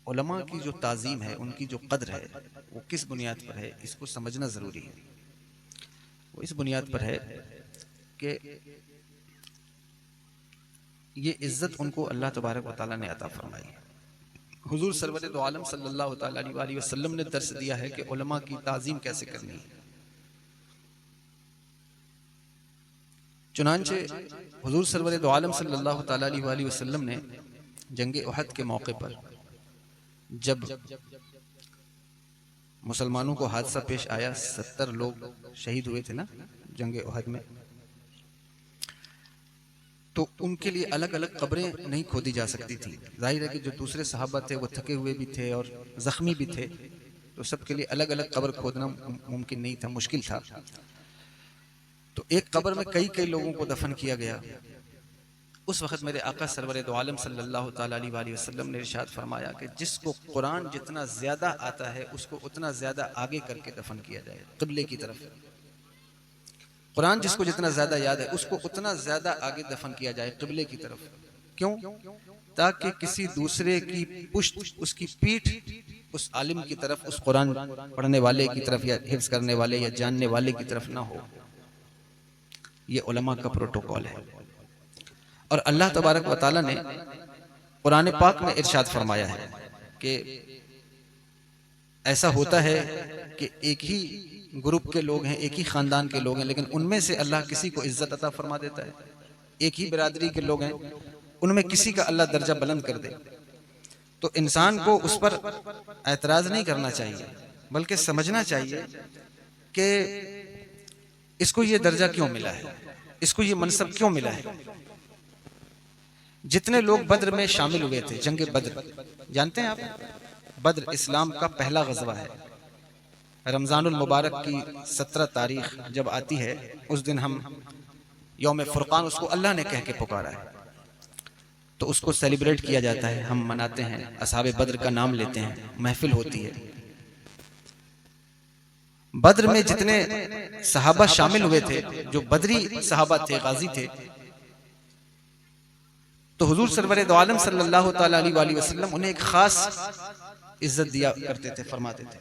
उलमा की जो ताज़ीम है, उनकी जो कद्र है, वो किस बुनियाद पर है, इसको समझना ज़रूरी है। वो इस बुनियाद पर है कि ये इज़्ज़त उनको अल्लाह तबारक व तआला ने अता फरमाई है। हुज़ूर सरवर दो आलम सल्लल्लाहु तआला अलैहि वसल्लम ने दर्स दिया है कि उलमा की ताज़ीम कैसे करनी है। चुनांचे हुज़ूर सरवर दो आलम सल्लल्लाहु तआला अलैहि वसल्लम ने जंग उहद के मौके पर जब मुसलमानों को हादसा पेश आया, 70 लोग शहीद हुए थे ना जंग उहद में, तो उनके लिए अलग अलग कब्रें नहीं खोदी जा सकती थी। जाहिर है कि जो दूसरे सहाबा थे वो थके हुए भी थे और जख्मी भी थे, तो सबके लिए अलग अलग कब्र खोदना मुमकिन नहीं था, मुश्किल था। तो एक कब्र में कई कई लोगों को दफन किया गया। उस वक्त मेरे आका सरवर दो आलम सल्लल्लाहु तआला अलैहि वसल्लम ने इरशाद फरमाया कि जिसको कुरान जितना ज्यादा आता है उसको उतना ज्यादा आगे करके दफन किया जाए, क़िबले की तरफ। कुरान जिसको जितना ज्यादा याद है उसको उतना ज्यादा आगे दफन किया जाए, क़िबले की तरफ। क्यों? ताकि किसी दूसरे की पुश्त, उसकी पीठ उस आलिम की तरफ, उस कुरान पढ़ने वाले की तरफ या हिफ्ज करने वाले या जानने वाले की तरफ ना हो। ये उलमा का प्रोटोकॉल है। और अल्लाह तबारक व तआला ने कुरान पाक में इरशाद फरमाया है कि ऐसा होता है कि एक ही ग्रुप के लोग हैं, एक ही खानदान के लोग हैं, लेकिन उनमें से अल्लाह किसी को इज्जत अता फरमा देता है। एक ही बिरादरी के लोग हैं, उनमें किसी का अल्लाह दर्जा बुलंद कर दे, तो इंसान को उस पर ऐतराज नहीं करना चाहिए, बल्कि समझना चाहिए कि इसको ये दर्जा क्यों मिला है, इसको ये मनसब क्यों मिला है। जितने लोग बद्र में शामिल हुए थे, जंग बद्र जानते हैं आप, बद्र इस्लाम का पहला गज़वा है। रमज़ानुल मुबारक की 17 तारीख जब आती है, उस दिन हम यौम फुरकान, उसको अल्लाह ने कह के पुकारा है, तो उसको सेलिब्रेट किया जाता है, हम मनाते हैं, असहाबे बद्र का नाम लेते हैं, महफिल होती है। बद्र में जितने सहाबा शामिल हुए थे, जो बदरी सहाबा थे, गाजी थे, तो हुजूर सरवर दो आलम सल्लल्लाहु तआला अलैहि वसल्लम उन्हें एक खास इज्जत दिया करते थे, फरमाते थे।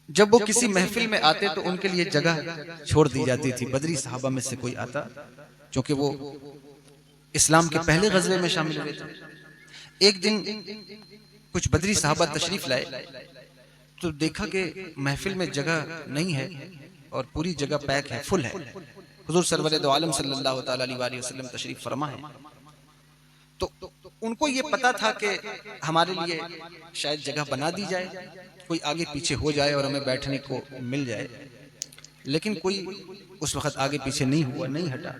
जब वो किसी महफिल में आते तो उनके लिए जगह छोड़ दी जाती थी। बदरी सहाबा में से कोई आता, क्योंकि वो इस्लाम के पहले गज़वे में शामिल हुए थे। एक दिन कुछ बदरी सहाबा तशरीफ लाए, तो देखा कि महफिल में जगह नहीं है और पूरी जगह पैक है, फुल है। हुजूर सरवर दो आलम सल्लल्लाहु तआला अलैहि वसल्लम तशरीफ फरमा है, तो उनको ये पता था कि हमारे लिए शायद जगह बना दी जाए, कोई आगे पीछे हो जाए और हमें बैठने को मिल जाए, लेकिन कोई उस वक्त आगे पीछे नहीं हुआ, नहीं हटा।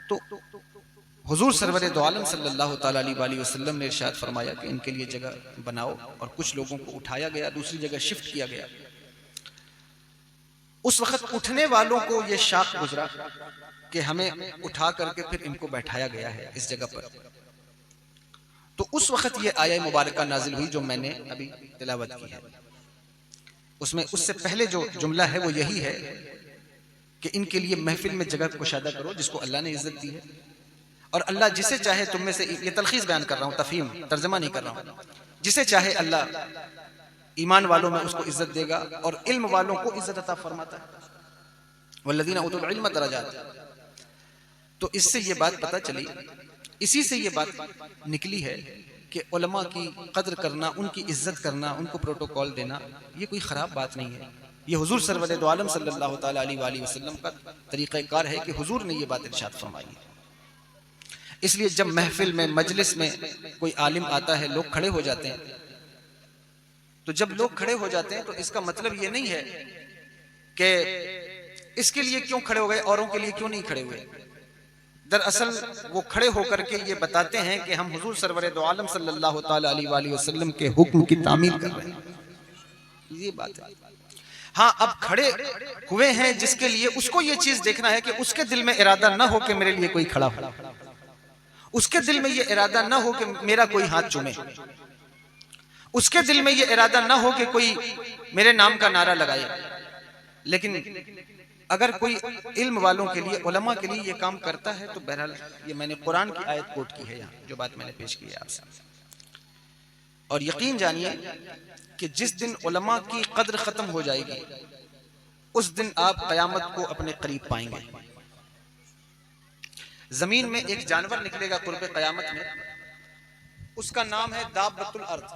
तो हुजूर सरवर दो आलम सल्लल्लाहु तआला अलैहि वसल्लम ने इरशाद फरमाया कि इनके लिए जगह बनाओ, और कुछ लोगों को उठाया गया, दूसरी जगह शिफ्ट किया गया। उस वक्त उठने वालों को यह शाख गुजरा कि हमें उठा करके फिर इनको बैठाया गया है इस जगह पर। तो उस वक्त ये आया मुबारक नाजिल हुई जो मैंने अभी तिलावत की है। उसमें उससे पहले जो जुमला है वो यही है कि इनके लिए महफिल में जगह कुशादा करो, जिसको अल्लाह ने इज्जत दी है। और अल्लाह जिसे चाहे तुम में से, ये तलखीस बयान कर रहा हूँ, तफहीम तर्जमा नहीं कर रहा हूँ, जिसे चाहे अल्लाह ईमान वालों में उसको इज्जत देगा और इल्म वालों को इज्जत अता फरमाता है। वल्लज़ीना उतुल इल्म दरजात। तो इससे ये बात पता चली, इसी से ये बात निकली है कि उलमा की कद्र करना, उनकी इज्जत करना, उनको प्रोटोकॉल देना, ये कोई ख़राब बात नहीं है। ये हुजूर सरवर दो आलम सल्लल्लाहु तआला अलैहि वसल्लम का तरीक़ाकार है कि हुजूर ने ये बात इरशाद फरमाई है। इसलिए जब महफिल में, मजलिस में कोई आलिम आता है, लोग खड़े हो जाते हैं, तो जब लोग खड़े हो जाते हैं तो इसका मतलब ये नहीं है कि इसके लिए क्यों खड़े हो गए, औरों के लिए क्यों नहीं खड़े हुए। दरअसल वो खड़े होकर के ये बताते हैं कि हम हुजूर सरवर दो आलम सल्लल्लाहु तआला अलैहि वसल्लम के हुक्म की तामील कर रहे हैं, ये बात है। हाँ, अब खड़े हुए हैं जिसके लिए, उसको ये चीज देखना है कि उसके दिल में इरादा ना हो कि मेरे लिए कोई खड़ा हो, उसके दिल में ये इरादा ना हो कि मेरा कोई हाथ चूमे, उसके दिल में ये इरादा ना हो कि कोई मेरे नाम का नारा लगाए। लेकिन अगर कोई इल्म वालों के लिए, उलमा के लिए ये काम करता है, तो बहरहाल ये मैंने कुरान की आयत कोट की है यहाँ, जो बात मैंने पेश की है आपसे। और यकीन जानिए कि जिस दिन उलमा की कद्र खत्म हो जाएगी उस दिन आप कयामत को अपने करीब पाएंगे। जमीन में एक जानवर निकलेगा कुर्बे कयामत में, उसका नाम है दाब्बतुल अर्द।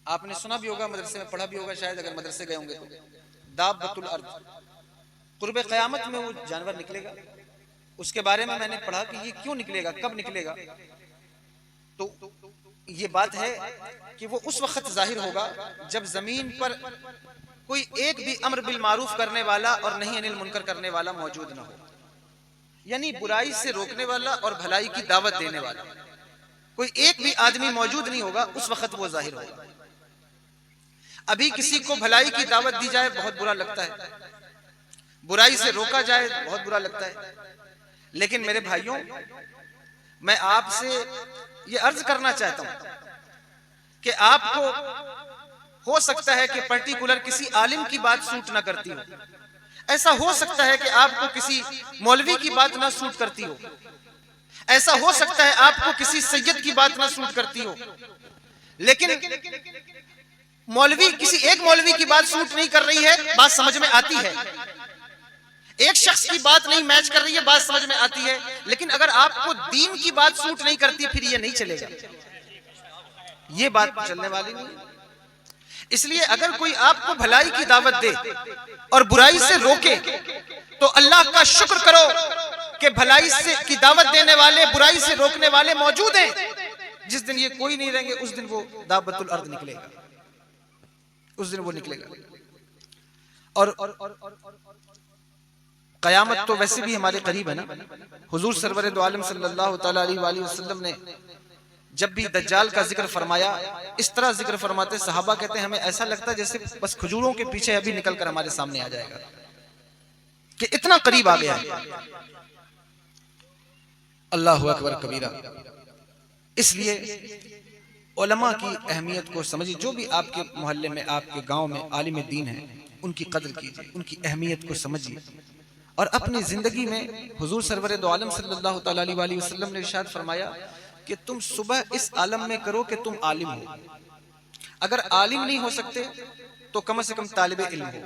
आपने सुना भी होगा, मदरसे में पढ़ा भी होगा शायद, अगर मदरसे गए होंगे तो। दाब्बतुल अर्द, कुर्बे कयामत में वो जानवर निकलेगा। उसके बारे में मैंने पढ़ा कि ये क्यों निकलेगा, कब निकलेगा। तो ये बात है कि वो उस वक्त जाहिर होगा जब जमीन पर कोई एक भी अम्र बिल मारूफ करने वाला और नहीं अनिल मुनकर करने वाला मौजूद ना हो, यानी बुराई से रोकने वाला और भलाई की दावत देने वाला कोई एक भी आदमी मौजूद नहीं होगा। उस वक्त वो जाहिर होगा। अभी किसी को भलाई की दावत दी जाए बहुत बुरा लगता है, बुराई से रोका जाए बहुत बुरा लगता है। लेकिन मेरे भाइयों, मैं आपसे ये अर्ज करना चाहता हूं कि आपको हो सकता है कि पर्टिकुलर किसी आलिम की बात सूट ना करती हो, ऐसा हो सकता है कि आपको किसी मौलवी की बात ना सूट करती हो, ऐसा हो सकता है आपको किसी सैयद की बात ना सूट करती हो, लेकिन मौलवी किसी एक मौलवी की बात सूट नहीं कर रही है, बात समझ में आती है। एक शख्स की बात नहीं मैच कर रही है, बात समझ में आती है। लेकिन अगर आपको दीन की बात सूट नहीं करती फिर ये नहीं चलेगा, ये बात चलने वाली नहीं। इसलिए अगर कोई आपको भलाई की दावत दे और बुराई से रोके तो अल्लाह का शुक्र करो कि भलाई से की दावत देने वाले, बुराई से रोकने वाले मौजूद हैं। जिस दिन ये कोई नहीं रहेंगे उस दिन वो दावतुल अर्द निकलेगा, उस दिन वो निकलेगा। और कयामत तो वैसे भी हमारे करीब है ना। हुजूर सरवर दो आलम सल्लल्लाहु तआला अलैहि वसल्लम ने जब भी दज्जाल का जिक्र फरमाया, इस तरह जिक्र फरमाते, सहाबा कहते हैं हमें ऐसा लगता है जैसे बस खजूरों के पीछे अभी निकल कर हमारे सामने आ जाएगा, कि इतना करीब आ गया है। अल्लाहु अकबर कबीरा। इसलिए उलमा की अहमियत को समझिए। जो भी आपके मोहल्ले में, आपके गांव में आलिम दीन है, उनकी कदर कीजिए, उनकी अहमियत को समझिए और अपनी जिंदगी में हुजूर सरवर दो आलम सल्लल्लाहु तआला अलैहि वसल्लम ने इरशाद फरमाया कि तुम सुबह इस आलम में करो कि तुम आलिम हो। अगर आलिम नहीं हो सकते तो कम से कम तालिबे इल्म हो,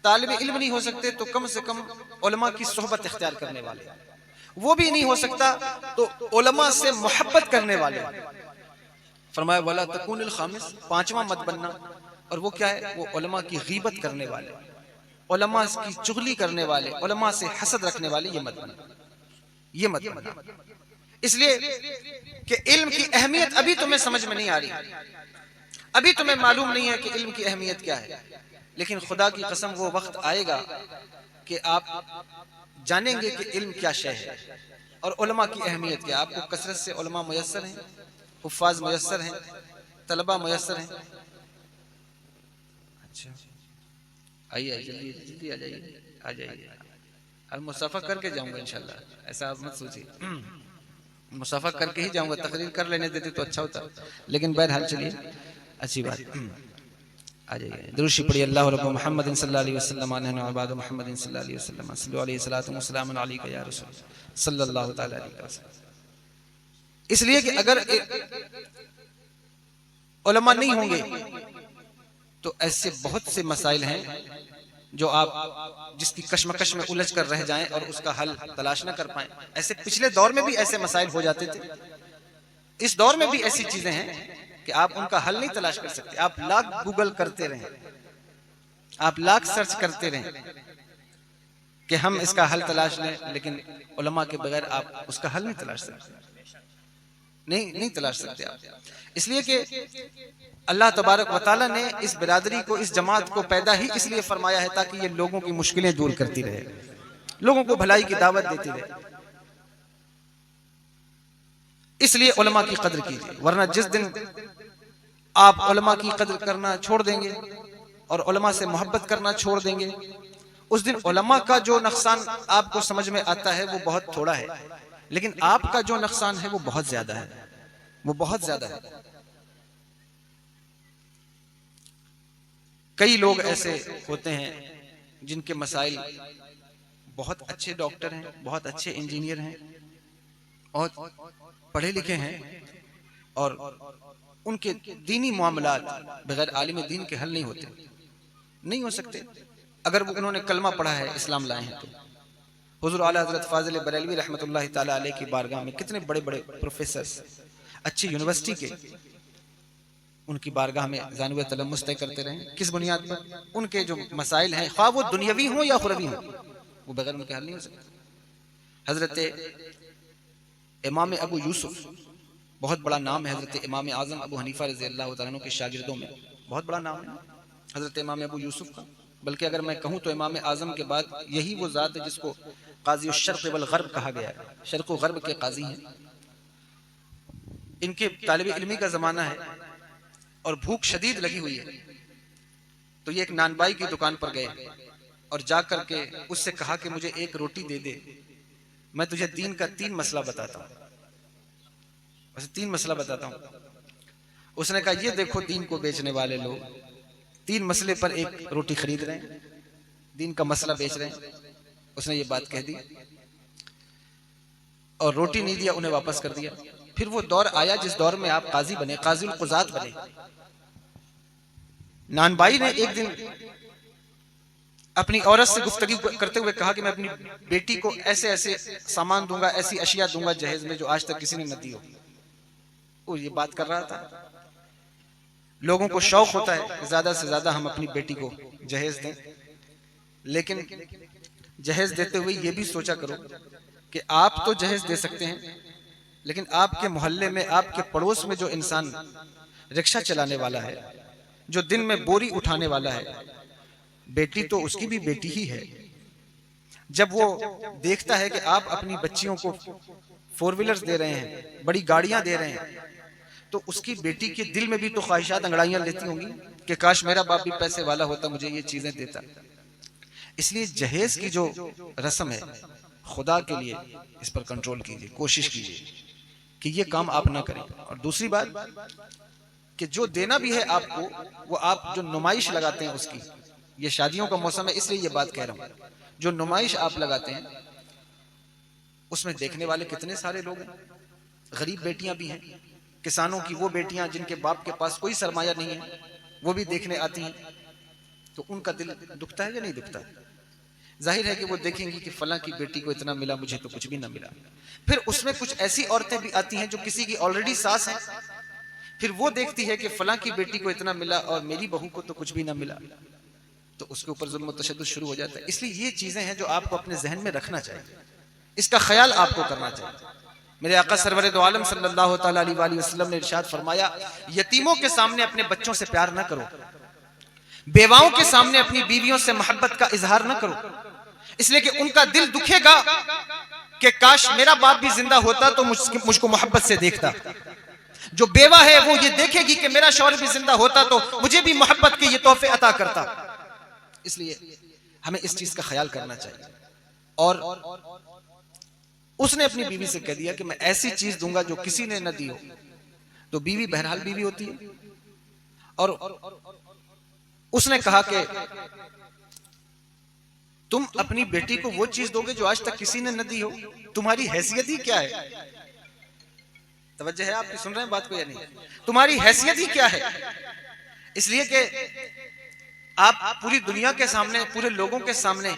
तालिबे इल्म नहीं हो सकते तो कम से कम उलमा की सोहबत इख्तियार करने वाले, वो भी नहीं हो सकता तो उलमा से मोहब्बत करने वाले। फरमाया वला तकूनिल खामिस, पांचवा मत बनना। और वो क्या है? वो उलमा की गीबत करने वाले, उलमा की चुगली करने वाले, उलमा से हसद रखने वाले, ये मत बनना, ये मत बनना। इसलिए कि इल्म की अहमियत अभी तुम्हें समझ में नहीं आ रही, अभी तुम्हें मालूम नहीं है कि इल्म की अहमियत क्या है। लेकिन खुदा की कसम वो वक्त आएगा कि आप जानेंगे कि इल्म क्या शय है और उलमा की अहमियत क्या। आपको कसरत से उलमा मुयस्सर हैं, हुफ्फाज मुयस्सर हैं, तलबा मुयस्सर हैं। अच्छा आइए, जल्दी जल्दी आ जाइए, आ जाइए। अब मुसाफा करके जाऊंगा इंशाल्लाह, ऐसा आप मत सोचिए। मुसाफा करके ही जाऊंगा, तकरीर कर लेने देते तो अच्छा होता, लेकिन बहरहाल चलिए, अच्छी बात। आ जाइए, दुरूद पढ़िए। अल्लाह रब्बु मुहम्मदिन सल्लल्लाहु अलैहि वसल्लम अनहु अबाद मुहम्मदिन सल्लल्लाहु अलैहि वसल्लम सल्लु अलैहि सलातु व सलामुन अलैका या रसूल सल्लल्लाहु तआला अलैहि वसल्लम। इसलिए कि अगर उलमा नहीं होंगे तो ऐसे बहुत से मसाइल हैं जो आप जिसकी कश्मकश में उलझ कर रह जाएं और उसका हल तलाश न कर पाएं। ऐसे पिछले दौर में भी ऐसे मसाइल हो जाते थे, इस दौर में भी ऐसी चीजें हैं कि आप उनका हल नहीं तलाश कर सकते। आप लाख गूगल करते रहें, आप लाख सर्च करते रहें कि हम इसका हल तलाश लें, लेकिन उलमा के बगैर आप उसका हल नहीं तलाश सकते, नहीं तलाश सकते आप। इसलिए कि अल्लाह तबारक व तआला ने इस बिरादरी को, इस जमात को पैदा ही इसलिए फरमाया है ताकि ये लोगों की मुश्किलें दूर करती रहे, लोगों को भलाई की दावत देती रहे। इसलिए उलमा की कदर कीजिए, वरना जिस दिन आप उलमा की कदर करना छोड़ देंगे और उलमा से मोहब्बत करना छोड़ देंगे, उस दिन उलमा का जो नुकसान आपको समझ में आता है वो बहुत थोड़ा है, लेकिन आपका जो नुकसान है वो बहुत ज्यादा है, वो बहुत ज्यादा है। कई लोग ऐसे होते हैं जिनके मसाइल, बहुत अच्छे डॉक्टर हैं, बहुत अच्छे इंजीनियर हैं, बहुत पढ़े लिखे हैं, और उनके दीनी मामलात बगैर आलिम दीन के हल नहीं होते, नहीं हो सकते। अगर वो उन्होंने कलमा पढ़ा है, इस्लाम लाए हैं, तो हुज़ूर आला हज़रत फ़ाज़िल बरेलवी रहमतुल्लाहि ताला अलैह की बारगाह में कितने बड़े बड़े प्रोफेसर अच्छी यूनिवर्सिटी के उनकी बारगाह में ज़ानुए तलम्मुस तय करते रहे। किस बुनियाद पर? उनके जो मसाइल हैं, ख्वाह वो दुनियावी हों या उखरवी हों, वो बगैर उनके हल नहीं हो सकते। हज़रत इमाम अबू यूसुफ, बहुत बड़ा नाम है हज़रत इमाम आज़म अबू हनीफा रज़ी अल्लाह तआला अन्हु के शागिर्दों में, बहुत बड़ा नाम है हज़रत इमाम अबू यूसुफ का। बल्कि अगर मैं कहूँ तो इमाम आज़म के बाद यही वो ज़ात है जिसको काज़ी शर्क़ वल ग़र्ब कहा गया है, शर्क़ व ग़र्ब के काज़ी हैं। इनके तालिब इल्मी का ज़माना है और भूख शदीद लगी हुई है, तो ये एक नानबाई की दुकान पर गए और जा कर के उससे कहा कि मुझे एक रोटी दे दे, मैं तुझे दीन का 3 मसला बताता हूँ, बस 3 मसला बताता हूँ। उसने कहा ये देखो दीन को बेचने वाले लोग 3 मसले पर एक रोटी खरीद रहे हैं, दीन का मसला बेच रहे हैं। उसने ये बात कह दी और रोटी नहीं दिया, उन्हें वापस कर दिया। फिर वो दौर आया जिस दौर में आप काजी बने, काज़ीउल क़ुज़ात बने। नानबाई ने एक दिन अपनी औरत से गुफ्तगू करते हुए कहा कि मैं अपनी बेटी को ऐसे ऐसे सामान दूंगा, ऐसी अशिया दूंगा जहेज में जो आज तक किसी ने न दी हो। वो ये बात कर रहा था। लोगों को शौक होता है कि ज्यादा से ज्यादा हम अपनी बेटी को जहेज दें, लेकिन जहेज देते हुए ये भी सोचा करो कि आप तो जहेज दे सकते हैं, लेकिन आपके मोहल्ले में, आपके पड़ोस में जो इंसान रिक्शा चलाने वाला है, जो दिन में बोरी उठाने वाला है, बेटी तो उसकी भी बेटी ही है। जब वो देखता है कि आप अपनी बच्चियों को 4 व्हीलर्स दे रहे हैं, बड़ी गाड़ियां दे रहे हैं, तो उसकी बेटी के दिल में भी तो ख्वाहिशात अंगड़ाइयां लेती होंगी कि काश मेरा बाप भी पैसे वाला होता, मुझे ये चीजें देता। इसलिए जहेज की जो रस्म है, खुदा के लिए इस पर कंट्रोल कीजिए, कोशिश कीजिए कि ये काम आप ना करें। और दूसरी बात कि जो देना भी है आपको, वो आप जो नुमाइश लगाते हैं उसकी, ये शादियों का मौसम है इसलिए ये बात कह रहा हूं, जो नुमाइश आप लगाते हैं उसमें देखने वाले कितने सारे लोग हैं। गरीब बेटियां भी हैं, किसानों की वो बेटियां जिनके बाप के पास कोई सरमाया नहीं है, वो भी देखने आती हैं, तो उनका दिल दुखता है या नहीं दुखता? जाहिर है कि वो देखेंगी कि फलां की बेटी को इतना मिला, मुझे तो कुछ भी ना मिला। फिर उसमें कुछ ऐसी औरतें भी आती हैं जो किसी की ऑलरेडी सास हैं, फिर वो देखती है कि फलां की बेटी को इतना मिला और मेरी बहू को तो कुछ भी ना मिला, तो उसके ऊपर जुल्म तशद्दुद शुरू हो जाता है। इसलिए ये चीजें हैं जो आपको अपने जहन में रखना चाहिए, इसका ख्याल आपको करना चाहिए। मेरे आका सरवर दो आलम सल्लल्लाहु तआला अलैहि वसल्लम ने इरशाद फरमाया, यतीमों के सामने अपने बच्चों से प्यार न करो, बेवाओं के सामने अपनी बीवियों से मोहब्बत का इजहार न करो, इसलिए कि उनका दिल दुखेगा कि काश मेरा बाप भी जिंदा होता तो मुझको मोहब्बत से देखता। जो बेवा है वो ये देखेगी कि मेरा शौहर भी जिंदा होता तो मुझे भी मोहब्बत के ये तोहफे अता करता। इसलिए हमें इस चीज का ख्याल करना चाहिए। और उसने अपनी बीवी से कह दिया कि मैं ऐसी चीज दूंगा जो किसी ने न दी हो। तो बीवी बहरहाल बीवी होती है, और उसने कहा कि तुम अपनी बेटी को वो चीज दोगे जो आज तक किसी ने न दी हो, तुम्हारी हैसियत ही क्या है? तवज्जो है आपकी, सुन रहे हैं बात को या नहीं? तुम्हारी हैसियत ही क्या है? इसलिए कि आप पूरी दुनिया के सामने, पूरे लोगों के सामने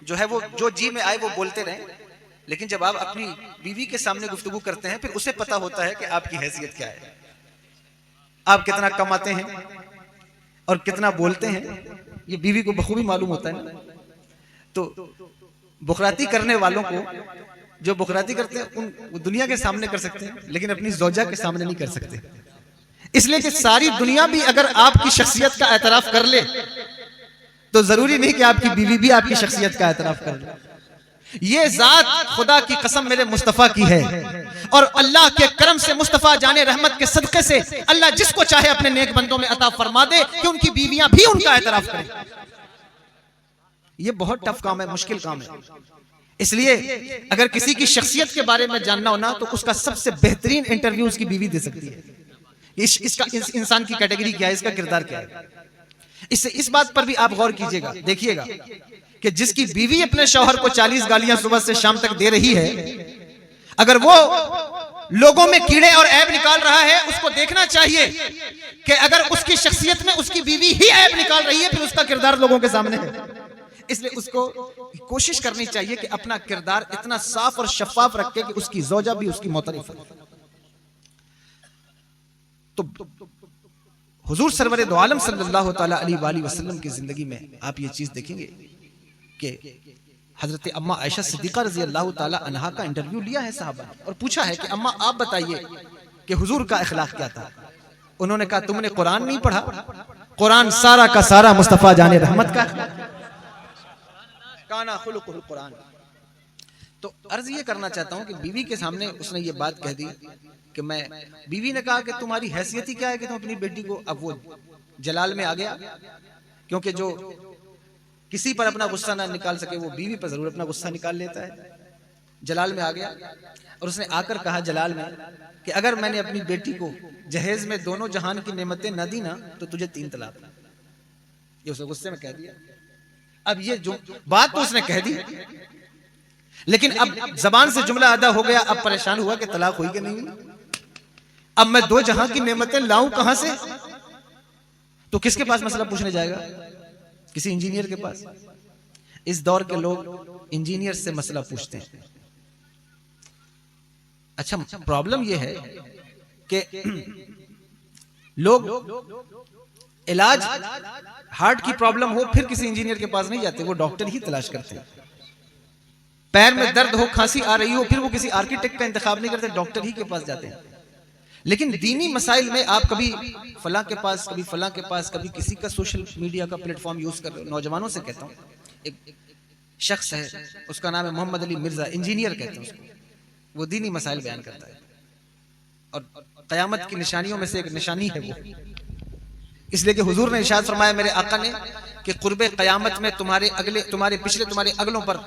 जो है वो जो जी में आए वो बोलते रहे, लेकिन जब आप अपनी बीवी के सामने गुफ्तगू करते हैं फिर उसे पता होता है कि आपकी हैसियत क्या है, आप कितना कमाते हैं और कितना बोलते हैं, ये बीवी को बखूबी मालूम होता है ना। तो बुखराती करने वालों को, जो बुखराती करते हैं उन दुनिया के सामने कर सकते हैं, लेकिन अपनी ज़ौजा के सामने नहीं कर सकते। इसलिए कि सारी दुनिया भी अगर आपकी शख्सियत का एतराफ कर ले तो जरूरी नहीं कि आपकी बीवी भी आपकी शख्सियत का एतराफ कर ले। ये जात खुदा की कसम मेरे मुस्तफा की है, और अल्लाह के करम से, मुस्तफा जाने रहमत के सदके से अल्लाह जिसको चाहे अपने नेक बंदों में अता फरमा दे कि उनकी बीवियां भी उनका एतराफ करें। ये बहुत टफ काम है, मुश्किल काम है। इसलिए अगर किसी की शख्सियत के बारे में जानना हो ना, तो उसका सबसे बेहतरीन इंटरव्यू उसकी बीवी दे सकती है। इसका इंसान की कैटेगरी क्या है, इसका किरदार क्या है। इससे इस बात पर भी आप गौर कीजिएगा, देखिएगा कि जिसकी बीवी अपने शौहर को 40 गालियां सुबह से शाम तक दे रही है, अगर वो लोगों में कीड़े और ऐब निकाल रहा है, उसको देखना चाहिए कि अगर उसकी शख्सियत में उसकी बीवी ही ऐब निकाल रही है, फिर उसका किरदार लोगों के सामने है। इसलिए उसको कोशिश करनी चाहिए कि अपना किरदार इतना साफ और शफाफ रखे कि उसकी ज़ौजा भी उसकी मोतरफ हो। तो हुजूर सरवर दो आलम सल्लल्लाहु तआला अलैहि वसल्लम की जिंदगी में आप ये चीज देखेंगे कि हजरत अम्मा आयशा सिद्दीका रजी अल्लाह ताला अन्हा का इंटरव्यू लिया है साहबा ने और पूछा है कि अम्मा आप बताइए कि हुजूर का अखलाक क्या था। उन्होंने कहा तुमने कुरान नहीं पढ़ा, कुरान सारा का सारा मुस्तफा जाने रहमत का काना खुलुकुल कुरान। तो अर्ज ये करना चाहता हूं कि बीवी के सामने उसने ये बात कह दी कि मैं, बीवी ने कहा कि तुम्हारी हैसियत ही क्या है कि तुम अपनी बेटी को, अब वो जलाल में आ गया, क्योंकि जो किसी पर अपना गुस्सा ना निकाल सके वो बीवी पर जरूर अपना गुस्सा निकाल लेता है। जलाल में आ गया और उसने आकर कहा जलाल में कि अगर मैंने अपनी बेटी को जहेज में दोनों जहान की नेमतें न दी ना तो तुझे 3 तलाक। ये उसे गुस्से में कह दिया। अब ये जो बात तो उसने कह दी, लेकिन अब जबान से जुमला अदा हो गया। अब परेशान हुआ कि तलाक हुई कि नहीं हुई, अब मैं 2 जहां की नेमतें लाऊं कहां से? तो किसके पास मसला पूछने जाएगा? किसी इंजीनियर के पास। इस दौर के लोग इंजीनियर से मसला पूछते हैं। अच्छा, प्रॉब्लम यह है कि लोग इलाज हार्ट की प्रॉब्लम हो फिर किसी इंजीनियर के पास नहीं जाते, वो डॉक्टर ही तलाश करते हैं। पैर में दर्द हो, खांसी आ रही हो, फिर वो किसी आर्किटेक्ट का इंतखाब नहीं करते, डॉक्टर ही के पास जाते हैं। लेकिन दीनी मसाइल में आप कभी फला के पास, कभी फला के पास, कभी किसी का सोशल मीडिया का प्लेटफॉर्म यूज कर रहे हो। नौजवानों से कहता हूँ, एक शख्स है उसका नाम है मोहम्मद अली मिर्जा, इंजीनियर कहते हैं उसको, वो दीनी मसाइल बयान करता है और क़यामत की निशानियों में से एक निशानी है वो, इसलिए कि हुजूर ने इरशाद फरमाया मेरे आका ने कि कुर्बे क़यामत में तुम्हारे अगले, तुम्हारे पिछले, तुम्हारे अगलों पर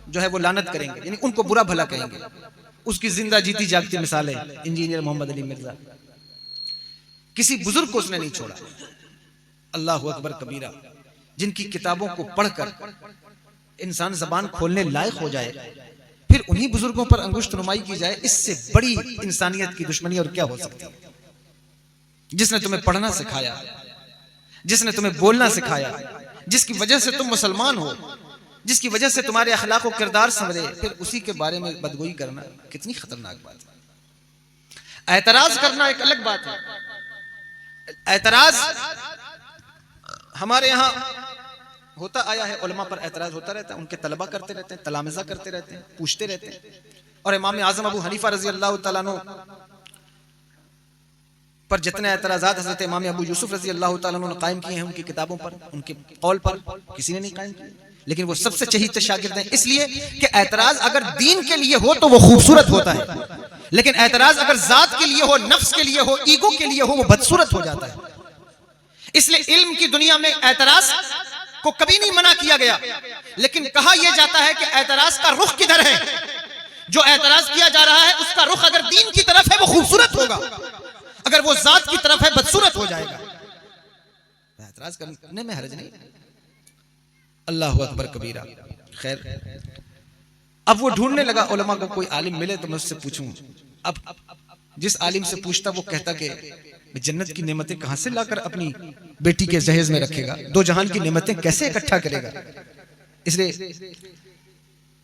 जो है वो लानत करेंगे, यानी उनको बुरा भला कहेंगे। उसकी जिंदा जीती जागती मिसाल है इंजीनियर मोहम्मद अली मिर्जा। किसी बुजुर्ग को उसने नहीं छोड़ा, अल्लाहु अकबर कबीरा, जिनकी किताबों को पढ़कर इंसान जबान खोलने लायक हो जाए, फिर उन्हीं बुजुर्गों पर अंगुष्ठ नुमाई की जाए। इससे बड़ी इंसानियत की दुश्मनी और क्या हो सकती है? जिसने तुम्हें पढ़ना सिखाया, जिसने तुम्हें बोलना सिखाया, जिसकी वजह से तुम मुसलमान हो, जिसकी वजह से तुम्हारे अखलाक और किरदार संवरे, फिर उसी के बारे में बदगोई करना कितनी खतरनाक बात है। एतराज करना एक अलग बात है। एतराज हमारे यहाँ होता आया है, उलमा पर एतराज होता रहता है, उनके तलबा करते रहते हैं, तलामिज़ा करते रहते हैं, पूछते रहते हैं। और इमाम आज़म अबू हनीफा रजी अल्लाह तआला अन्हु पर जितने एतराज़ात हज़रत इमाम अबू यूसुफ रजी अल्लाह तआला अन्हु ने कायम किए हैं उनकी किताबों पर, उनके कौल पर किसी ने नहीं कायम किए, लेकिन वो सबसे चहीते शागिर्द हैं। इसलिए कि एतराज अगर दीन के लिए हो तो वो खूबसूरत होता है, लेकिन एतराज अगर जात के लिए हो, नफ्स के लिए हो, ईगो के लिए हो, वो बदसूरत हो जाता है। इसलिए इल्म की दुनिया में एतराज को कभी नहीं मना किया गया, लेकिन कहा यह जाता है कि एतराज का रुख किधर है। जो एतराज किया जा रहा है उसका रुख अगर दीन की तरफ है वो खूबसूरत होगा, अगर वो जात की तरफ है बदसूरत हो जाएगा। एतराज करने में हर्ज नहीं। अल्लाहु अकबर कबीरा। खैर, अब वो ढूंढने लगा उलमा को, कोई आलिम मिले तो मैं उससे पूछूं। अब जिस आलिम से पूछता वो कहता कि जन्नत की नेमतें कहां से लाकर अपनी बेटी के जहेज में रखेगा, 2 जहान की नेमतें कैसे इकट्ठा करेगा। इसलिए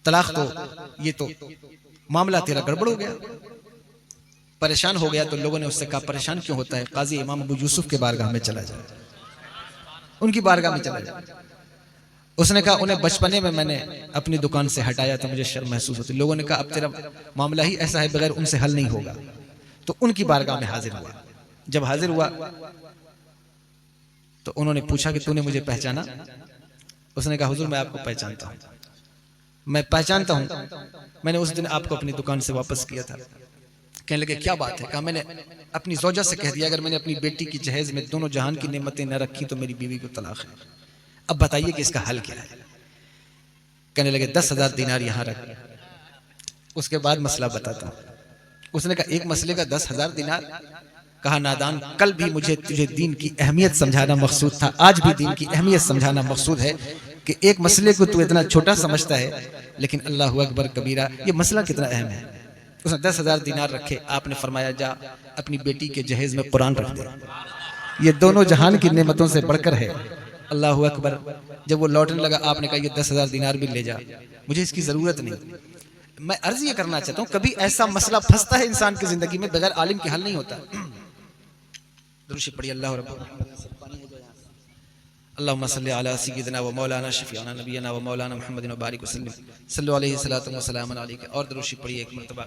तलाक तो, ये तो मामला तेरा गड़बड़ हो गया। परेशान हो गया तो लोगों ने उससे कहा परेशान क्यों होता है, काजी इमाम अबू यूसुफ के बारगाह में चला जाए, उनकी बारगाह में चला जाए। उसने कहा उन्हें बचपने में मैंने अपनी दुकान से हटाया था, मुझे शर्म महसूस होती। लोगों ने कहा अब तेरा मामला ही ऐसा है, बगैर उनसे हल नहीं होगा। तो उनकी बारगाह में हाजिर हुआ। जब हाजिर हुआ तो उन्होंने पूछा कि तूने मुझे पहचाना? उसने कहा हुजूर मैं आपको पहचानता हूं, मैं पहचानता हूं, मैंने उस दिन आपको अपनी दुकान से वापस किया था। कहने लगे क्या बात है? कहा मैंने अपनी ज़ौजा से कह दिया अगर मैंने अपनी बेटी की जहेज में दोनों जहान की नेमतें न रखी तो मेरी बीवी को तलाक है। अब बताइए कि इसका हल क्या है? कहने लगे 10,000 दिनार यहां रख, उसके बाद मसला बताता। उसने कहा एक मसले का 10,000 दिनार? कहा नादान, कल भी मुझे तुझे दीन की अहमियत समझाना मकसूद था, आज भी दीन की अहमियत समझाना मकसूद है कि एक मसले को तू इतना छोटा समझता है, लेकिन अल्लाहु अकबर कबीरा, ये मसला कितना अहम है। उसने 10,000 दिनार रखे। आपने फरमाया जा अपनी बेटी के जहेज में कुरान रख दे, ये दोनों जहान की नेमतों से बढ़कर है। अल्लाह अकबर। जब वो लौटने लगा आपने कहा ये 10,000 दिनार भी ले जा, मुझे इसकी जरूरत नहीं। मैं अर्ज ये करना चाहता हूँ, कभी ऐसा मसला फंसता है इंसान की जिंदगी में, बगैर आलिम के हल नहीं होता। दुरूद पढ़िए अल्लाह अल्लाहुम्मा सल्ली अला सय्यिदिना व मौलाना शफीअना नबियना व मौलाना मुहम्मदिन व बारिक वसल्लम सल्लल्लाहु अलैहि सलातु व सलाम अलैका। और दुरूद पढ़िए एक मर्तबा।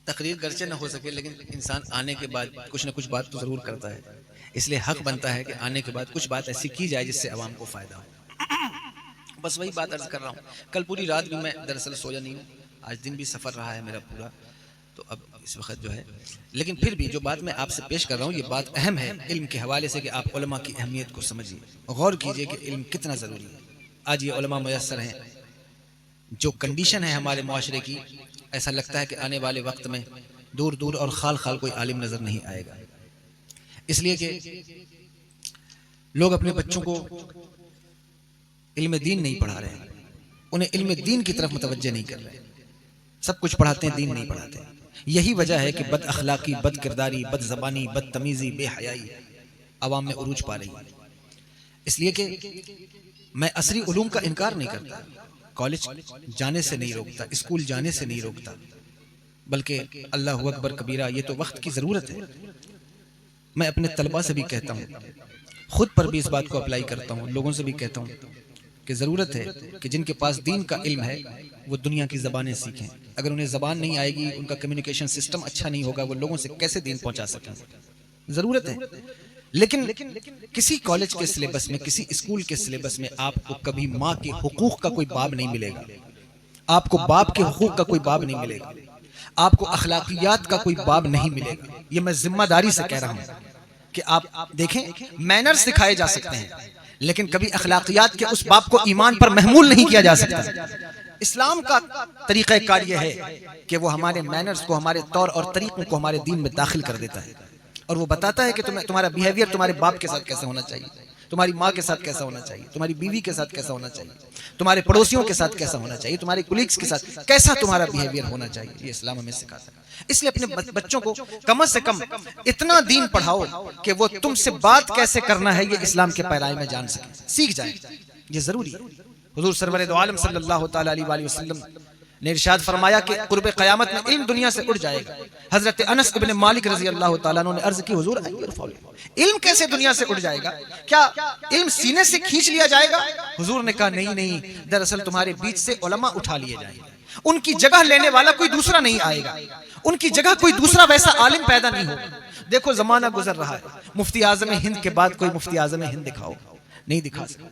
तकरीर गर्चे न हो सके, लेकिन इंसान आने के बाद कुछ न कुछ बात तो जरूर करता है, इसलिए हक बनता है कि आने के बाद कुछ बात ऐसी की जाए जिससे आवाम को फायदा हो। बस वही बात अर्ज कर रहा हूँ। कल पूरी रात भी मैं दरअसल सोया नहीं हूँ, आज दिन भी सफ़र रहा है मेरा पूरा, तो अब इस वक्त जो है, लेकिन फिर भी जो बात मैं आपसे पेश कर रहा हूँ ये बात अहम है इल्म के हवाले से, कि आप उलमा की अहमियत को समझिए, गौर कीजिए कि इल्म कितना ज़रूरी है। आज ये उलमा मुयस्सर हैं, जो कंडीशन है हमारे मुआशरे की, ऐसा लगता है कि आने वाले वक्त में दूर दूर और खाल खाल कोई आलिम नज़र नहीं आएगा, इसलिए कि लोग अपने बच्चों को इल्म दीन नहीं पढ़ा रहे, उन्हें इल्म दीन की तरफ मुतवज्जे नहीं कर रहे। सब कुछ पढ़ाते हैं, दीन नहीं पढ़ाते। यही वजह है कि बद अखलाकी, बद किरदारी, बद ज़बानी, बद तमीज़ी, बेहयाई अवाम में उरूज पा रही है। इसलिए कि मैं असरी उलूम का इनकार नहीं करता, कॉलेज जाने से नहीं रोकता, स्कूल जाने से नहीं रोकता, बल्कि अल्लाहु अकबर कबीरा, ये तो वक्त की ज़रूरत है। मैं अपने तलबा से भी कहता हूँ, खुद पर भी इस बात को अप्लाई करता हूँ, लोगों से भी कहता हूँ कि ज़रूरत है कि जिनके पास दीन का इल्म है वो दुनिया की ज़बानें सीखें। अगर उन्हें ज़बान नहीं आएगी, उनका कम्युनिकेशन सिस्टम अच्छा नहीं होगा, वो लोगों से कैसे दीन पहुँचा सकें? ज़रूरत है। लेकिन किसी कॉलेज के सिलेबस में, किसी स्कूल के सिलेबस में आपको कभी माँ के हुकूक का कोई बाब नहीं मिलेगा, आपको बाप के हुकूक का कोई बाब नहीं मिलेगा, आपको अखलाकियात का कोई बाब नहीं मिलेगा। ये मैं जिम्मेदारी से कह रहा हूँ कि आप देखें, मैनर्स सिखाए जा सकते हैं, लेकिन कभी अखलाकियात के उस बाप को ईमान पर महमूल नहीं किया जा सकता। इस्लाम का तरीक़ा कार यह है कि वो हमारे मैनर्स को, हमारे तौर और तरीक़ों को हमारे दीन में दाखिल कर देता है, और वो बताता है कि तुम्हारा बिहेवियर तुम्हारे बाप के साथ कैसा होना चाहिए, तुम्हारी माँ के साथ कैसा होना चाहिए, तुम्हारी बीवी के साथ कैसा होना चाहिए, तुम्हारे पड़ोसियों के साथ कैसा होना चाहिए, तुम्हारे कुलीग्स के साथ कैसा तुम्हारा बिहेवियर होना चाहिए। ये इस्लाम हमें सिखाता है। इसलिए अपने बच्चों को कम से कम इतना दीन पढ़ाओ कि वो तुमसे बात कैसे करना है ये इस्लाम के पैराए में जान सके, सीख जाए। ये जरूरी है। हुजूर सरवर दो आलम सल्लल्लाहु तआला अलैहि वसल्लम ने इरशाद फरमाया कि कुर्ब क़यामत में इल्म दुनिया से उड़ जाएगा। हजरत अनस इब्न मालिक रज़ी अल्लाह तआला अन्हु ने अर्ज की, हुजूर इल्म कैसे दुनिया से उड़ जाएगा? क्या इल्म सीने से खींच लिया जाएगा? हुजूर ने कहा नहीं नहीं, दरअसल तुम्हारे बीच से उलमा उठा लिए जाएंगे, उनकी जगह लेने वाला कोई दूसरा नहीं आएगा, उनकी जगह कोई दूसरा वैसा आलिम पैदा नहीं होगा। देखो जमाना गुजर रहा है, मुफ्ती आज़म हिंद के बाद कोई मुफ्ती आज़म हिंद दिखाओ, नहीं दिखा सको।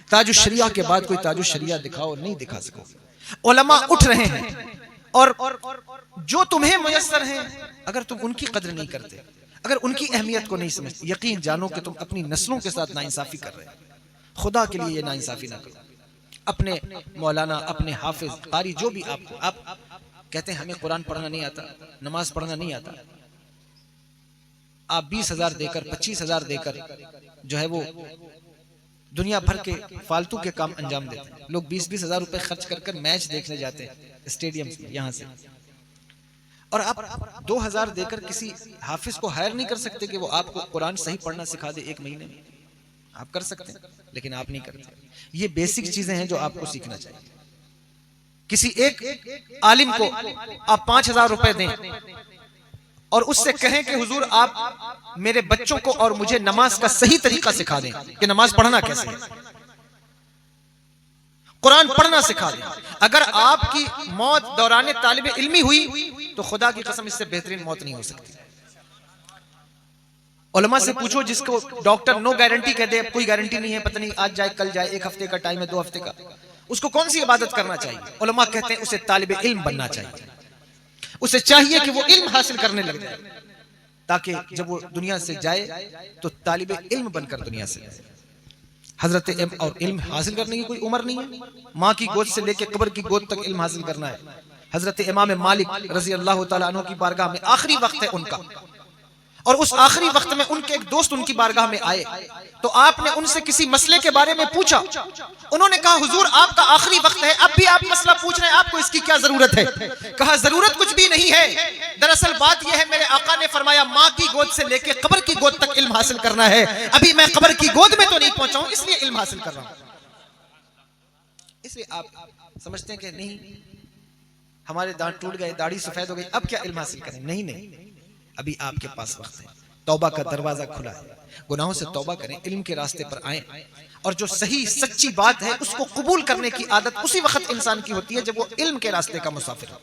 ताजुश शरिया के बाद कोई ताजुश शरिया दिखाओ, नहीं दिखा सको। उलमा उठ रहे हैं, और जो तुम्हें मुयस्सर हैं, अगर तुम उनकी कदर नहीं करते, अगर उनकी अहमियत को नहीं समझते, यकीन जानो कि तुम अपनी नस्लों के साथ नाइंसाफी कर रहे हो। खुदा के लिए ये नाइंसाफी ना करो। अपने मौलाना, अपने हाफिज, कारी, जो भी आप कहते हैं हमें कुरान पढ़ना नहीं आता, नमाज पढ़ना नहीं आता, आप 20,000 देकर, 25,000 देकर जो है वो दुनिया भर के फालतू के काम अंजाम देते हैं। लोग 20-20,000 रुपए खर्च कर मैच देखने जाते हैं स्टेडियम से, यहाँ से, और आप 2,000 देकर किसी हाफिज को हायर नहीं कर सकते कि वो आपको कुरान सही पढ़ना सिखा दे 1 महीने में। आप कर सकते हैं, लेकिन आप नहीं करते। ये बेसिक चीजें हैं जो आपको सीखना चाहिए। किसी एक आलिम को आप 5,000 रुपए दें और उससे कहें कि हुजूर आप मेरे बच्चों को और मुझे नमाज का सही तरीका सिखा दें कि नमाज पढ़ना कैसे है, कुरान पढ़ना सिखा दें। अगर आपकी मौत दौरान तालिब इल्मी हुई तो खुदा की कसम इससे बेहतरीन मौत नहीं हो सकती। उलमा से पूछो, जिसको डॉक्टर नो गारंटी कह दे, कोई गारंटी नहीं है, पता नहीं आज जाए कल जाए, 1 हफ्ते का टाइम है, 2 हफ्ते का, उसको कौन सी इबादत करना चाहिए? उलमा कहते हैं उसे तालिब इल्म बनना चाहिए। उसे चाहिए कि वो इल्म हासिल करने लग जाए, ताकि जब वो दुनिया से जाए तो तालिब इल्म बनकर दुनिया से जाए। हजरत और इल्म हासिल करने की कोई उम्र नहीं है। माँ की गोद से लेकर कब्र की गोद तक इल्म हासिल करना है। हजरत इमाम मालिक रजी अल्लाह तआला अन्हु की बारगाह में आखिरी वक्त है उनका, और उस आखिरी वक्त में उनके एक दोस्त उनकी बारगाह में आए, तो आपने उनसे किसी मसले के बारे में पूछा। उन्होंने कहा हुजूर आपका आखिरी वक्त है, अब भी आप मसला पूछ रहे हैं, आपको इसकी क्या जरूरत है? कहा जरूरत कुछ भी नहीं है, दरअसल बात यह है मेरे आका ने फरमाया माँ की गोद से लेके कब्र की गोद तक इल्म हासिल करना है, अभी मैं कब्र की गोद में तो नहीं पहुंचा हूं, इसलिए इल्म हासिल कर रहा हूं। इसलिए आप समझते हैं कि नहीं हमारे दांत टूट गए, दाढ़ी सफेद हो गई, अब क्या इल्म हासिल करें? नहीं नहीं, अभी आपके पास वक्त है, तौबा का दरवाजा खुला है, गुनाहों से तौबा करें, इल्म के रास्ते पर आएं, और जो सही सच्ची बात है उसको कबूल करने की आदत उसी वक्त इंसान की होती है जब वो इल्म के रास्ते का मुसाफिर हो।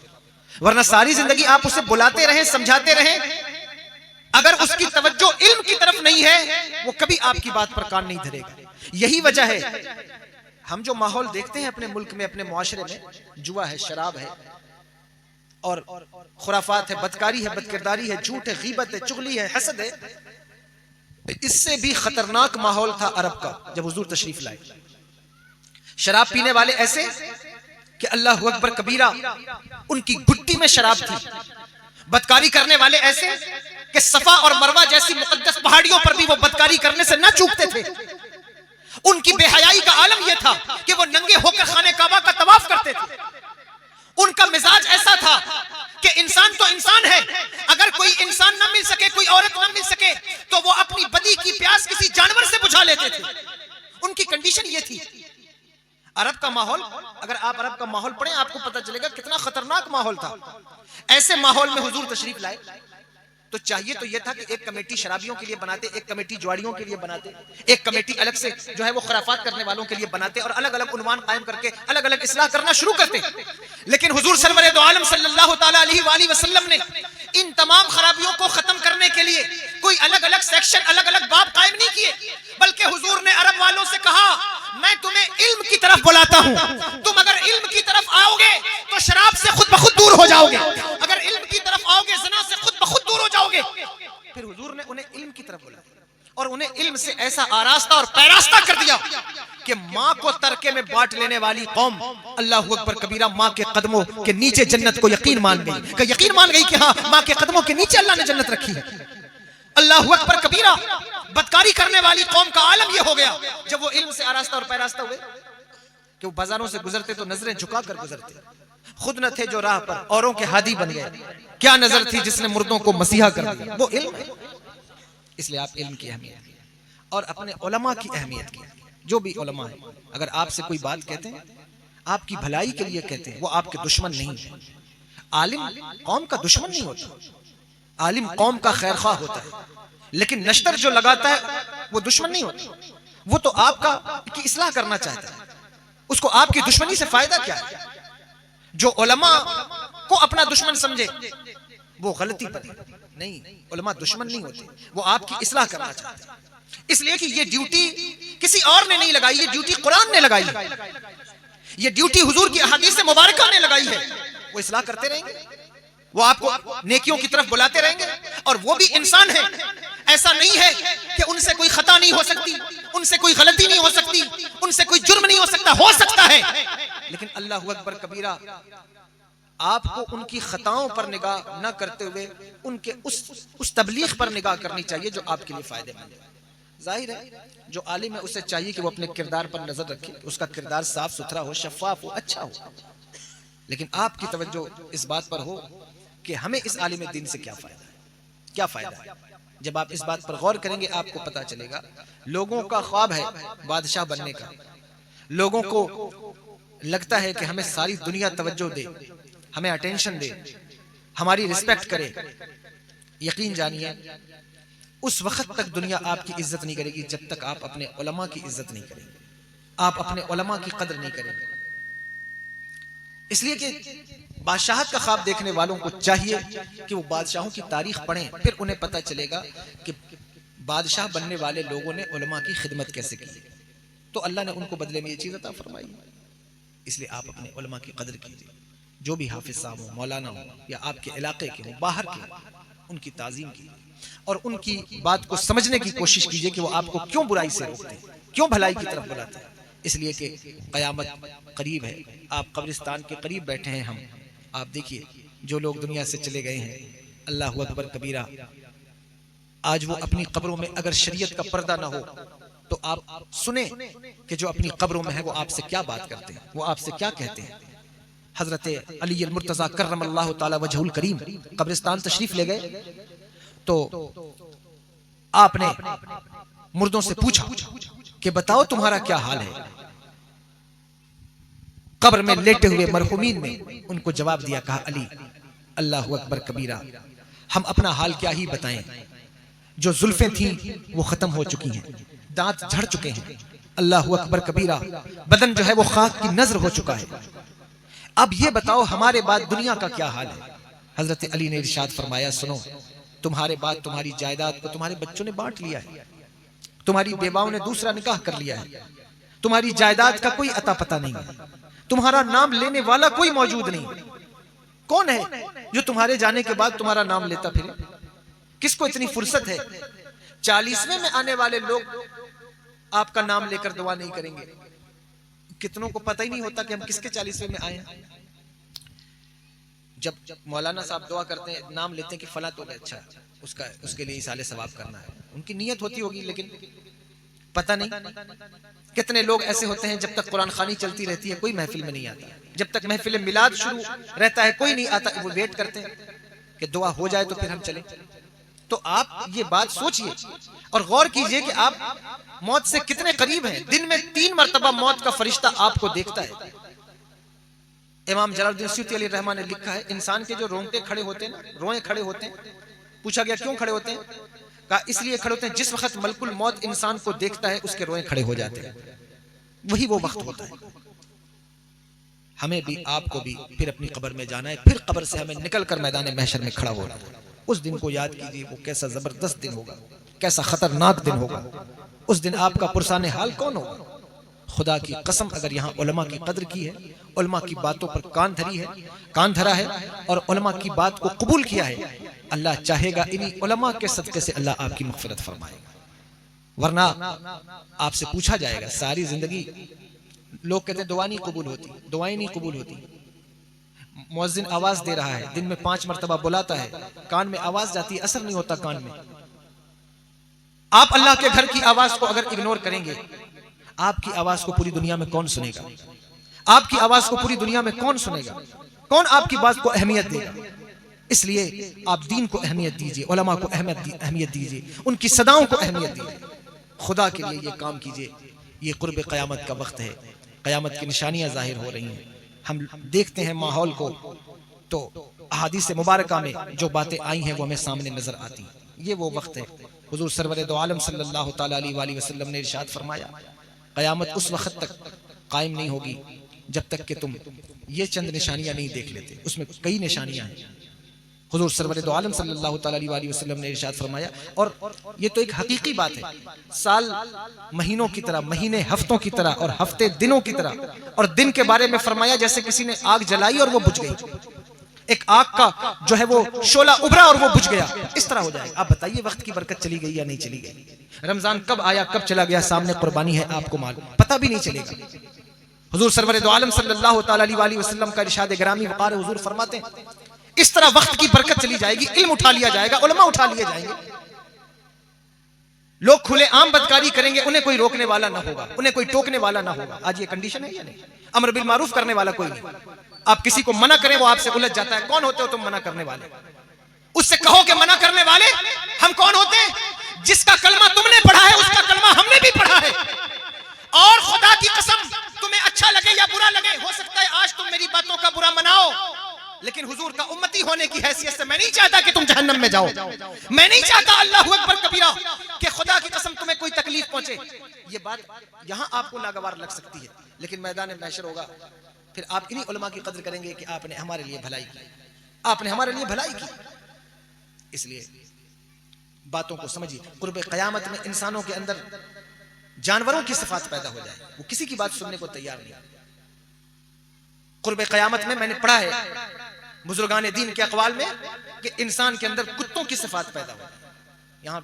वरना सारी जिंदगी आप उसे बुलाते रहें, समझाते रहें, अगर उसकी तवज्जो इल्म की तरफ नहीं है वो कभी आपकी बात पर कान नहीं धरेगा। यही वजह है हम जो माहौल देखते हैं अपने मुल्क में, अपने मुआशरे में, जुआ है, शराब है और खुराफात है, बदकारी है, बदकिरदारी है, झूठ है, गीबत है, चुगली है, हसद है, इससे भी खतरनाक माहौल था अरब का जब हुजूर तशरीफ लाए। शराब पीने वाले ऐसे कि अल्लाह अकबर कबीरा, उनकी गुट्टी में शराब थी। बदकारी करने वाले ऐसे कि सफा और मरवा जैसी मुकद्दस पहाड़ियों पर भी वो बदकारी करने से ना चूकते थे। उनकी बेहयाई का आलम यह था कि वो नंगे होकर खाने काबा का तवाफ करते थे। उनका मिजाज ऐसा था कि इंसान तो इंसान है, अगर कोई इंसान ना मिल सके, कोई औरत ना मिल सके, तो वो अपनी बदी की प्यास किसी जानवर से बुझा लेते थे। उनकी कंडीशन ये थी। अरब का माहौल, अगर आप अरब का माहौल पढ़ें आपको पता चलेगा कितना खतरनाक माहौल था। ऐसे माहौल में हुजूर तशरीफ लाए तो चाहिए तो यह था कि एक कमेटी शराबियों के लिए बनाते, एक कमेटी जुआड़ियों के लिए बनाते, एक कमेटी अलग से जो है वो खराफात करने वालों के लिए बनाते और अलग अलग उन्वान कायम करके अलग अलग इस्लाह करना शुरू करते। लेकिन हुजूर सरवरे दो आलम सल्लल्लाहु ताला अलैहि वसल्लम ने इन तमाम खराबियों को खत्म करने के लिए कोई अलग अलग सेक्शन, अलग अलग बाब कायम नहीं किए, बल्कि हुजूर ने अरब वालों से कहा मैं तुम्हें इल्म की तरफ बुलाता हूं, तुम अगर इल्म की तरफ आओगे तो शराब से खुद ब खुद दूर हो जाओगे, अगर इल्म की तरफ आओगे ज़िना से खुद ब खुद दूर हो जाओगे। फिर हुजूर ने उन्हें इल्म की तरफ बुलाया और उन्हें इल्म से ऐसा आरास्ता और पैरास्ता कर दिया कि माँ को तरके में बांट लेने वाली कौम अल्लाह अकबर कबीरा माँ के कदमों के नीचे जन्नत को यकीन मान गई, यकीन मान गई कि हाँ माँ के कदमों के नीचे अल्लाह ने जन्नत रखी है। अल्लाह अकबर कबीरा। बदकारी करने वाली कौम का आलम यह हो गया जब वो इल्म से आरास्ता और पैरास्ता हुए कि वो बाजारों से गुजरते तो नजरें झुकाकर गुजरते, खुद न थे जो राह पर औरों के हादी बन गए, क्या नजर थी जिसने मुर्दों को मसीहा कर दिया, वो इल्म है। इसलिए आप इल्म की अहमियत और अपने उलमा की अहमियत की, जो भी उलमा है अगर आपसे कोई बात कहते हैं आपकी भलाई के लिए कहते हैं, वो आपके दुश्मन नहीं है। आलिम कौम का दुश्मन नहीं होता, आलिम कौम का खैरख्वाह होता है, लेकिन नश्तर जो लगाता है वो दुश्मन नहीं होता, वो तो आपका की इस्लाह करना चाहता है, उसको आपकी दुश्मनी से फायदा क्या है। जो उलमा को अपना दुश्मन समझे वो गलती पर नहीं, उलमा दुश्मन नहीं होते, वो आपकी इस्लाह करना चाहते हैं। इसलिए कि ये ड्यूटी किसी और ने नहीं लगाई, ये ड्यूटी कुरान ने लगाई है, ये ड्यूटी हुजूर की अहादीस मुबारका ने लगाई है। वो इस्लाह करते रहेंगे, वो आपको नेकियों की तरफ बुलाते रहेंगे, और वो भी इंसान है। ऐसा नहीं है कि उनसे कोई खता नहीं हो सकती, उनसे कोई गलती नहीं हो सकती, उनसे कोई जुर्म नहीं हो सकता है, लेकिन अल्लाह अकबर कबीरा आपको उनकी खताओं पर निगाह न करते हुए उनके उस तबलीग पर निगाह करनी चाहिए जो आपके लिए फायदेमंद है। जाहिर है जो आलिम है उसे चाहिए कि वो अपने किरदार पर नजर रखे, उसका किरदार साफ सुथरा हो, शफाफ हो, अच्छा हो, लेकिन आपकी तवज्जो इस बात पर हो कि हमें इस आलिम दीन से क्या फायदा है, क्या फायदा है। जब आप इस बात पर गौर करेंगे आपको पता चलेगा लोगों का ख्वाब है बादशाह बनने का, लोगों को लगता है कि हमें सारी दुनिया तवज्जो दे, हमें अटेंशन दे, हमारी रिस्पेक्ट करे। यकीन जानिए उस वक्त तक दुनिया आपकी इज्जत नहीं करेगी जब तक आप अपने उलमा की इज्जत नहीं करेंगे, आप अपने उलमा की कदर नहीं करेंगे। इसलिए कि बादशाहत का ख्वाब देखने वालों को चाहिए कि वो बादशाहों की तारीख पढ़ें, फिर उन्हें पता चलेगा कि बादशाह बनने वाले लोगों ने उलमा की खिदमत कैसे की, तो अल्लाह ने उनको बदले में ये चीज़ अता फरमाई। इसलिए आप अपने उलमा की कदर कीजिए, जो भी हाफिज साहब हो, मौलाना हो, या आपके इलाके के हो, बाहर के हो, उनकी ताज़ीम कीजिए और उनकी बात को समझने की कोशिश कीजिए कि वो आपको क्यों बुराई से रोकते हैं, क्यों भलाई की तरफ बुलाते हैं। इसलिए कि क़यामत करीब है, आप कब्रिस्तान के करीब बैठे हैं। हम आप देखिए जो लोग दुनिया से चले गए हैं, अल्लाह अकबर कबीरा, आज वो अपनी कब्रों में अगर शरीयत का पर्दा ना हो तो आप सुने कि जो अपनी कब्रों में है वो आपसे क्या बात करते हैं, वो आपसे क्या कहते हैं। हजरत अली अल मुर्तजा कर्रमल्लाहु ताला वजहुल करीम कब्रिस्तान तशरीफ ले गए तो आपने मुर्दों से पूछा कि बताओ तुम्हारा क्या हाल है। कब्र में लेटे हुए मरहुमीन ने उनको जवाब दिया, कहा अली अल्लाहु अकबर कबीरा, हम अपना हाल क्या ही बताएं, जो जुल्फें थीं वो खत्म हो चुकी हैं, दांत झड़ चुके हैं, अल्लाहु अकबर कबीरा, बदन जो है वो खाक की नजर हो चुका है। अब ये बताओ हमारे बाद दुनिया का क्या हाल है। हजरत अली ने इरशाद फरमाया, सुनो, तुम्हारे बाद तुम्हारी जायदाद को तुम्हारे बच्चों ने बांट लिया है, तुम्हारी बेवाओं ने दूसरा निकाह कर लिया है, तुम्हारी जायदाद का कोई अता पता नहीं है, तुम्हारा नाम लेने वाला कोई मौजूद नहीं। कौन है जो तुम्हारे जाने के बाद तुम्हारा नाम लेता फिरे? किसको इतनी फुर्सत है? 40वें में आने वाले लोग आपका नाम लेकर दुआ नहीं करेंगे। कितनों को पता ही नहीं होता कि हम किसके 40वें में आए। जब मौलाना साहब दुआ करते हैं, नाम लेते हैं कि फला तो अच्छा, उसके लिए इसाले सवाब करना है, उनकी नीयत होती होगी, लेकिन पता नहीं। कितने लोग ऐसे होते हैं जब तक कुरान खानी चलती रहती है कोई महफिल में नहीं आता, जब तक महफिल मिलाद शुरू रहता है कोई नहीं आता, वो वेट करते हैं कि दुआ हो जाए तो फिर हम चले। तो आप ये बात सोचिए और गौर कीजिए कि आप मौत से कितने करीब हैं। दिन में 3 मरतबा मौत का फरिश्ता आपको देखता है। इमाम जलालुद्दीन सयूती अलैहि रहमान ने लिखा है, इंसान के जो रोंगटे खड़े होते हैं ना, रोए खड़े होते हैं। पूछा गया क्यों खड़े होते हैं? कहा इसलिए खड़े होते हैं जिस वक्त मलकुल मौत इंसान को देखता है उसके रोए खड़े हो जाते हैं, वही वो वक्त होता है। हमें भी आपको भी फिर अपनी कब्र में जाना है, फिर कब्र से हमें निकलकर मैदान महशर में खड़ा होना है। उस दिन को याद कीजिए, वो कैसा जबरदस्त दिन होगा, कैसा खतरनाक दिन होगा। उस दिन आपका पुरसाने हाल कौन होगा? खुदा की कसम, अगर यहाँ उलमा की कद्र की है, उलमा की बातों पर कान धरा है और उलमा की बात को कबूल किया है, अल्लाह चाहेगा इन्हीं उलमा के सदके से अल्लाह आपकी मग़फ़िरत फरमाएगा। वरना आपसे पूछा जाएगा सारी जिंदगी। लोग कहते हैं दुआ नहीं कबूल होती, दुआएं नहीं कबूल होती। मुअज्जिन आवाज दे रहा है, दिन में 5 मरतबा बुलाता है, कान में आवाज जाती है, असर नहीं होता कान में। आप अल्लाह के घर की आवाज को अगर इग्नोर करेंगे, आपकी आवाज को पूरी दुनिया में कौन सुनेगा? आपकी आवाज को पूरी दुनिया में कौन सुनेगा? कौन आपकी बात को अहमियत देगा? इसलिए आप दीन को अहमियत दीजिए, उलमा को अहमियत दीजिए, उनकी सदाओं को अहमियत दीजिए। खुदा के लिए ये काम कीजिए। ये कुर्ब क़यामत का वक्त है, क़यामत की निशानियां जाहिर हो रही हैं। हम देखते हैं माहौल को, तो अहादीस मुबारका में जो बातें आई हैं वो हमें सामने नजर आती हैं। ये वो वक्त है। हुजूर सरवर दो आलम सल्लल्लाहु ताला अलैहि वसल्लम ने इरशाद फरमाया, क़यामत उस वक्त तक कायम नहीं होगी जब तक कि तुम ये चंद निशानियां नहीं देख लेते। उसमें कई निशानियां हैं। हुजूर सरवर दो आलम सल्लल्लाहु ताला अलैहि वसल्लम ने इरशाद फरमाया, और ये तो एक हकीकी बात है, साल महीनों की तरह, महीने हफ्तों की तरह और हफ्ते दिनों की तरह, और दिन के बारे में फरमाया जैसे किसी ने आग जलाई और वो बुझ गई। एक आग का जो है वो शोला उभरा और वो बुझ गया, इस तरह हो जाएगा। आप बताइए वक्त की बरकत चली गई या नहीं चली गई? रमजान कब आया कब चला गया, सामने कुर्बानी है, आपको मालूम, पता भी नहीं चलेगा। हुजूर सरवर दो आलम सल्लल्लाहु ताला अलैहि वसल्लम का इरशाद गिरामी वक़ार हुजूर फरमाते हैं, इस तरह वक्त की बरकत चली जाएगी, इल्म उठा लिया जाएगा, उलमा उठा लिए जाएंगे, लोग खुले आम बदकारी करेंगे, उन्हें कोई रोकने वाला ना होगा, उन्हें कोई टोकने वाला ना होगा। आज ये कंडीशन है या नहीं? अमर बिल मारूफ करने वाला कोई नहीं। आप किसी को मना करें वो आपसे उलझ जाता है। कौन होते हो तुम मना करने वाले? उससे कहो कि मना करने वाले हम कौन होते हैं? जिसका कलमा तुमने पढ़ा है उसका कलमा हमने भी पढ़ा है। और खुदा की कसम, तुम्हें अच्छा लगे या बुरा लगे, हो सकता है आज तुम मेरी बातों का बुरा मनाओ, लेकिन हुजूर का उम्मती होने की हैसियत से मैं नहीं चाहता कि तुम जहन्नम में जाओ। मैं नहीं चाहता, अल्लाहु अकबर कबीरा, कि खुदा की कसम तुम्हें कोई तकलीफ पहुंचे। ये बात यहां आपको नागवार लग सकती है, लेकिन मैदान महशर होगा, फिर आप इन्हीं उलमा की कदर करेंगे कि आपने हमारे लिए भलाई की, आपने हमारे लिए भलाई की। इसलिए बातों को समझिए। कुर्ब क़यामत में इंसानों के अंदर जानवरों की सिफात पैदा हो जाए, वो किसी की बात सुनने को तैयार नहीं। कुर्ब क़यामत में मैंने पढ़ा है बुजुर्गान दीन के अक़वाल में कि इंसान के अंदर कुत्तों की सिफात पैदा हो। यहाँ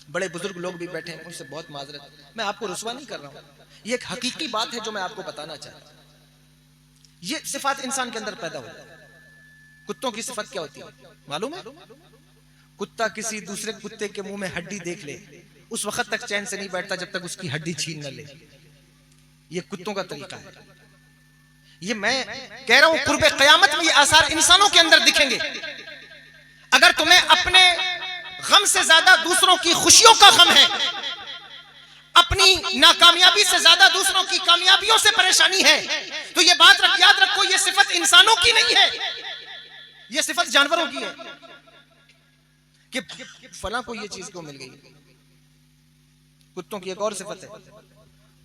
बड़े बुजुर्ग लोग भी बैठे हैं, उनसे बहुत माजरत, मैं आपको रुसवा नहीं कर रहा हूँ, ये एक हकीकी बात है जो मैं आपको बताना चाहता हूँ। ये सिफात इंसान के अंदर पैदा हो जाए। कुत्तों की सिफत क्या होती है मालूम है? कुत्ता किसी दूसरे कुत्ते के मुंह में हड्डी देख ले, उस वक्त तक चैन से नहीं बैठता जब तक उसकी हड्डी छीन न ले। ये कुत्तों का तरीका है। ये मैं कह रहा हूं, कुर्बे क़यामत में ये आसार इंसानों के अंदर दिखेंगे। अगर तुम्हें अपने गम से ज्यादा दूसरों की खुशियों का गम है, अपनी नाकामयाबी से ज्यादा दूसरों की कामयाबियों से परेशानी है, तो ये बात याद रखो, ये सिफत इंसानों की नहीं है, ये सिफत जानवरों की है कि फला को ये चीज क्यों मिल गई। कुत्तों की एक और सिफत है,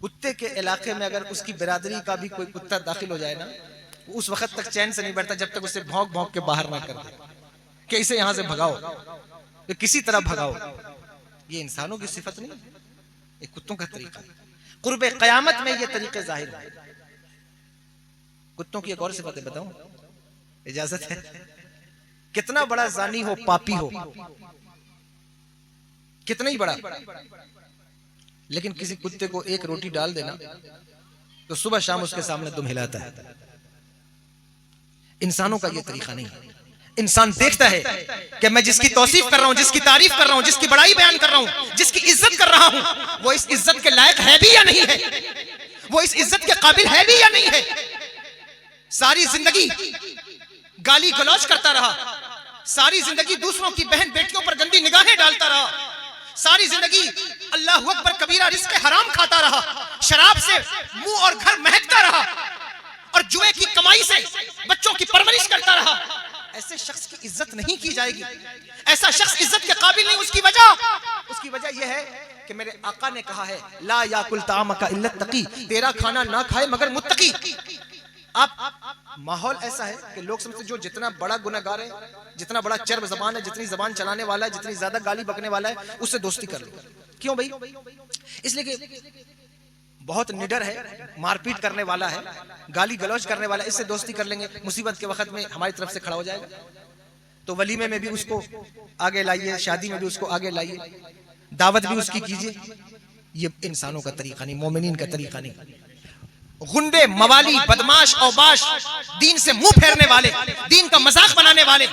कुत्ते के इलाके में अगर उसकी बिरादरी का भी कोई कुत्ता दाखिल हो जाए ना, उस वक्त तक चैन से नहीं बैठता जब तक उसे भौंक भौंक के बाहर ना कर दे कि इसे यहां से भगाओ, तो किसी तरह भगाओ। ये इंसानों की सिफत नहीं, ये कुत्तों का तरीका है। कुर्बे क़यामत में ये तरीके जाहिर है। कुत्तों की एक और सिफत है, बताऊं, इजाजत है? कितना बड़ा जानी हो, पापी हो, कितना ही बड़ा, लेकिन किसी कुत्ते को एक रोटी डाल देना तो सुबह शाम उसके सामने दुम हिलाता है। इंसानों का यह तरीका नहीं है। इंसान देखता है कि मैं जिसकी तौसीफ कर रहा हूं, जिसकी तारीफ कर रहा हूं, जिसकी बड़ाई बयान कर रहा हूं, जिसकी इज्जत कर रहा हूं, वो इस इज्जत के लायक है भी या नहीं है, वो इस इज्जत के काबिल है भी या नहीं है। सारी जिंदगी गाली गलौज करता रहा, सारी जिंदगी दूसरों की बहन बेटियों पर गंदी निगाहें डालता रहा, सारी जिंदगी अल्लाहु अकबर कबीरा रिज़्क़ हराम खाता रहा, शराब से मुंह और घर महकता रहा और जुए की कमाई से बच्चों की परवरिश करता रहा। ऐसे शख्स की इज्जत नहीं की जाएगी, ऐसा शख्स इज्जत के काबिल नहीं। उसकी वजह यह है कि मेरे आका ने कहा है, ला याकुल तामका इल्ला तकी, तेरा खाना ना खाए मगर मुत्तकी। आप माहौल ऐसा है कि लोग समझते जो जितना बड़ा गुनहगार है, जितना बड़ा चर्ब जबान है, जितनी जबान चलाने वाला है, जितनी ज्यादा गाली बकने वाला है, उससे दोस्ती कर लो। क्यों भाई? इसलिए कि बहुत निडर है, मारपीट करने वाला है, गाली गलौज करने वाला है, इससे दोस्ती कर लेंगे, मुसीबत के वक्त में हमारी तरफ से खड़ा हो जाएगा। तो वलीमे में भी उसको आगे लाइए, शादी में भी उसको आगे लाइए, दावत भी उसकी कीजिए। ये इंसानों का तरीका नहीं, मोमिनीन का तरीका नहीं। गुंडे, मवाली, बदमाश, औबाश, दीन से मुंह फेरने वाले, दीन का मजाक बनाने वाले,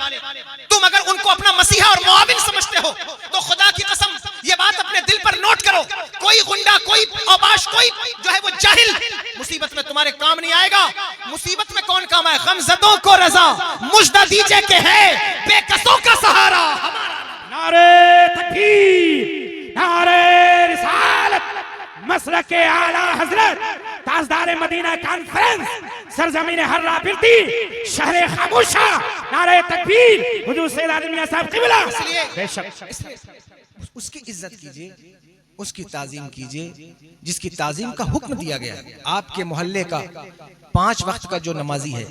तुम अगर उनको अपना मसीहा और मुआविन समझते हो तो खुदा की कसम ये बात अपने दिल पर नोट करो, कोई गुंडा, कोई औबाश, कोई जो है वो जाहिल मुसीबत में तुम्हारे काम नहीं आएगा। मुसीबत में कौन काम आए? गमज़दों को रजा मुजदा दीजिए के है बेकसों का सहारा। नारे तकबीर, नारे रिसालत, मसलक के आला हजरत ताजदार मदीना कॉन्फ्रेंस, सरजमीन हर्रा फिरती, शहर खामोशा, नारे तकबीर, हुजूर सैयद आदम मियां साहब क़िबला। बेशक उसकी इज्जत कीजिए, उसकी ताजीम कीजिए, जिसकी ताजीम का हुक्म दिया गया। आपके मोहल्ले का 5 वक्त का जो नमाजी है,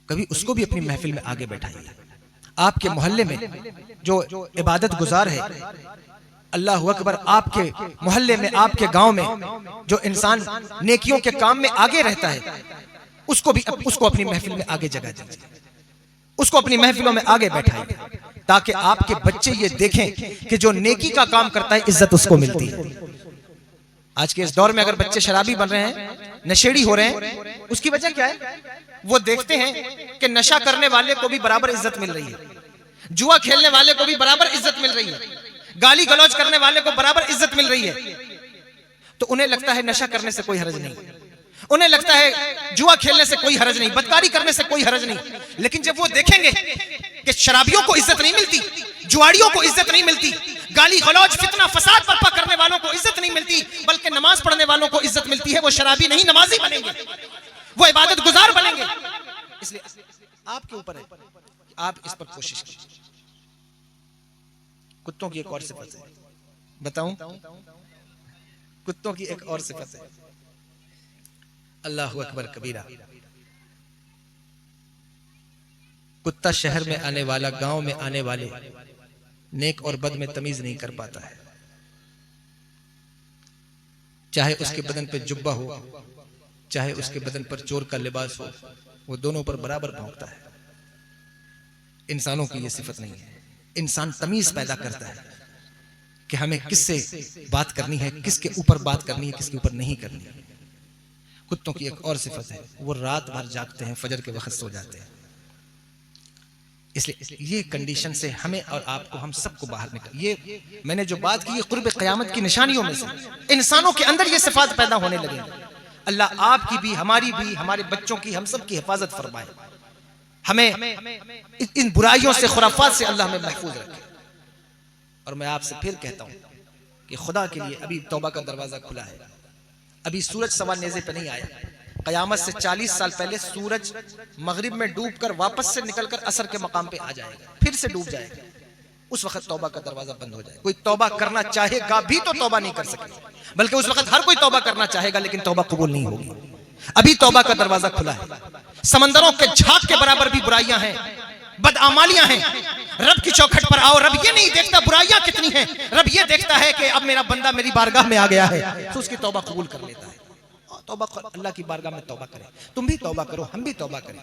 कभी उसको भी अपनी महफिल में आगे बैठाइए। आपके मोहल्ले में जो इबादत गुजार है, अल्लाह अकबर, आपके मोहल्ले में, आपके गांव में जो इंसान नेकियों के काम में आगे रहता है, उसको अपनी महफिल में आगे जगह दीजिए, उसको अपनी महफिलों में आगे बैठाइए, ताकि आपके बच्चे ये देखें कि जो नेकी का काम करता है इज्जत उसको मिलती है। आज के इस दौर में अगर बच्चे शराबी बन रहे हैं, नशेड़ी हो रहे हैं, उसकी वजह क्या है? वो देखते हैं कि नशा करने वाले को भी बराबर इज्जत मिल रही है, जुआ खेलने वाले को भी बराबर इज्जत मिल रही है, गाली गलौज करने वाले को बराबर इज्जत मिल रही है, तो उन्हें लगता है नशा करने से कोई हर्ज नहीं, उन्हें लगता है जुआ खेलने से कोई हर्ज नहीं, बदकारी करने से कोई हर्ज नहीं। लेकिन जब वो देखेंगे कि शराबियों को इज्जत नहीं मिलती, जुआड़ियों को इज्जत नहीं मिलती, गाली गलौज, फितना फसाद बर्पा करने वालों को इज्जत नहीं मिलती, बल्कि नमाज पढ़ने वालों को इज्जत मिलती है, वो शराबी नहीं नमाजी बनेंगे, वो इबादत गुजार बनेंगे। इसलिए आपके ऊपर है, आप इस पर कोशिश कीजिए। कुत्तों की एक और सिफत है, बताऊं? कुत्तों की एक और सिफत है, अल्लाहु अकबर कबीरा। कुत्ता शहर में आने वाला, गांव में आने वाले नेक और बद में तमीज नहीं कर पाता है। चाहे उसके बदन पर जुब्बा हो, चाहे उसके बदन पर चोर का लिबास हो, वो दोनों पर बराबर भौंकता है। इंसानों की ये सिफत नहीं है। इंसान तमीज पैदा करता है कि हमें किससे बात करनी है, किसके ऊपर बात करनी है, किसके ऊपर नहीं करनी है। कुत्तों की एक और सिफत है, वो रात भर जागते हैं, फजर के वक्त सो जाते हैं। इसलिए ये कंडीशन से हमें और आपको, हम सबको बाहर निकल, ये मैंने जो बात की, ये कुर्ब क़यामत की निशानियों में से इंसानों के अंदर ये सिफात पैदा होने लगेंगी। अल्लाह आपकी भी, हमारी भी, हमारे बच्चों की, हम सब की हिफाजत फरमाए। हमें इन बुराइयों से, खुराफात से अल्लाह हमें महफूज रखे। और मैं आपसे फिर कहता हूं कि खुदा के लिए अभी तौबा का दरवाजा खुला है। अभी सूरज सवा नेज़े पे नहीं आया। क़यामत से 40 साल पहले सूरज मगरिब में डूबकर वापस से निकलकर असर के मकाम पे आ जाएगा, फिर से डूब जाएगा। उस वक्त तौबा का दरवाजा बंद हो जाएगा। कोई तौबा करना चाहेगा भी तो तौबा नहीं कर सकेगा, बल्कि उस वक्त हर कोई तौबा करना चाहेगा लेकिन तौबा कबूल नहीं होगी। अभी तौबा का दरवाजा खुला है। समंदरों के झाग के बराबर भी बुराइयां हैं, बदआमालियां हैं। रब की चौखट पर आओ, रब ये नहीं देखता बुराइयां कितनी हैं, रब ये देखता है कि अब मेरा बंदा मेरी बारगाह में आ गया है, तो उसकी तौबा कबूल कर लेता है। तौबा अल्लाह की बारगाह में तौबा करें, तुम भी तौबा करो, हम भी तौबा करें।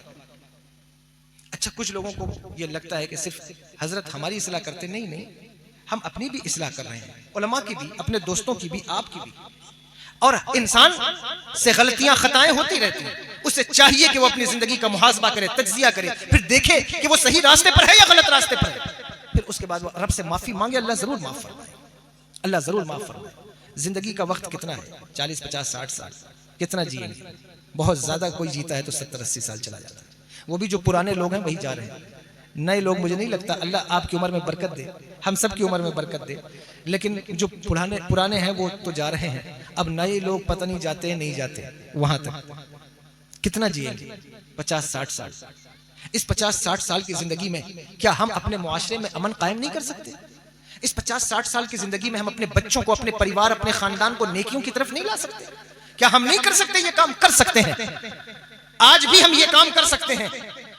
अच्छा, कुछ लोगों को ये लगता है कि सिर्फ हजरत हमारी इस्लाह करते, नहीं नहीं, हम अपनी भी इस्लाह कर रहे हैं, उलमा की भी, अपने दोस्तों की भी, आपकी भी। और इंसान से गलतियां, खताएं होती रहती हैं। उसे चाहिए कि वो अपनी जिंदगी का मुहासबा करे, तज्जिया करे, फिर देखे कि वो सही रास्ते पर है या गलत रास्ते पर है। फिर उसके बाद वो रब से माफी मांगे, अल्लाह जरूर माफ फरमाए, अल्लाह जरूर माफ फरमाए। जिंदगी का वक्त कितना है? 40, 50, 60 साल। कितना जिएंगे? बहुत ज्यादा कोई जीता है तो 70, 80 साल चला जाता है। वो भी जो पुराने लोग हैं वही जा रहे हैं। नए लोग मुझे नहीं लगता, अल्लाह आपकी उम्र में बरकत दे, हम सब की उम्र में बरकत दे, लेकिन जो पुराने हैं वो तो जा रहे हैं। अब नए लोग पता नहीं जाते नहीं जाते वहां तक। कितना जिएंगे? 50, 60 साल। इस 50, 60 साल की जिंदगी में क्या हम अपने मुआशरे में अमन कायम नहीं कर सकते? इस 50, 60 साल की जिंदगी में हम अपने बच्चों को, अपने परिवार, अपने खानदान को नेकियों की तरफ नहीं ला सकते? क्या हम नहीं कर सकते? ये काम कर सकते हैं, आज भी हम ये काम कर सकते हैं।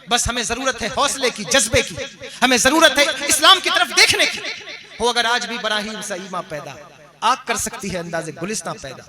बस हमें जरूरत है हौसले की, जज्बे की, हमें जरूरत है इस्लाम की तरफ देखने की। हो अगर आज भी बराहीम सा ईमा पैदा, आग कर सकती है अंदाज़े गुलिस्तां पैदा।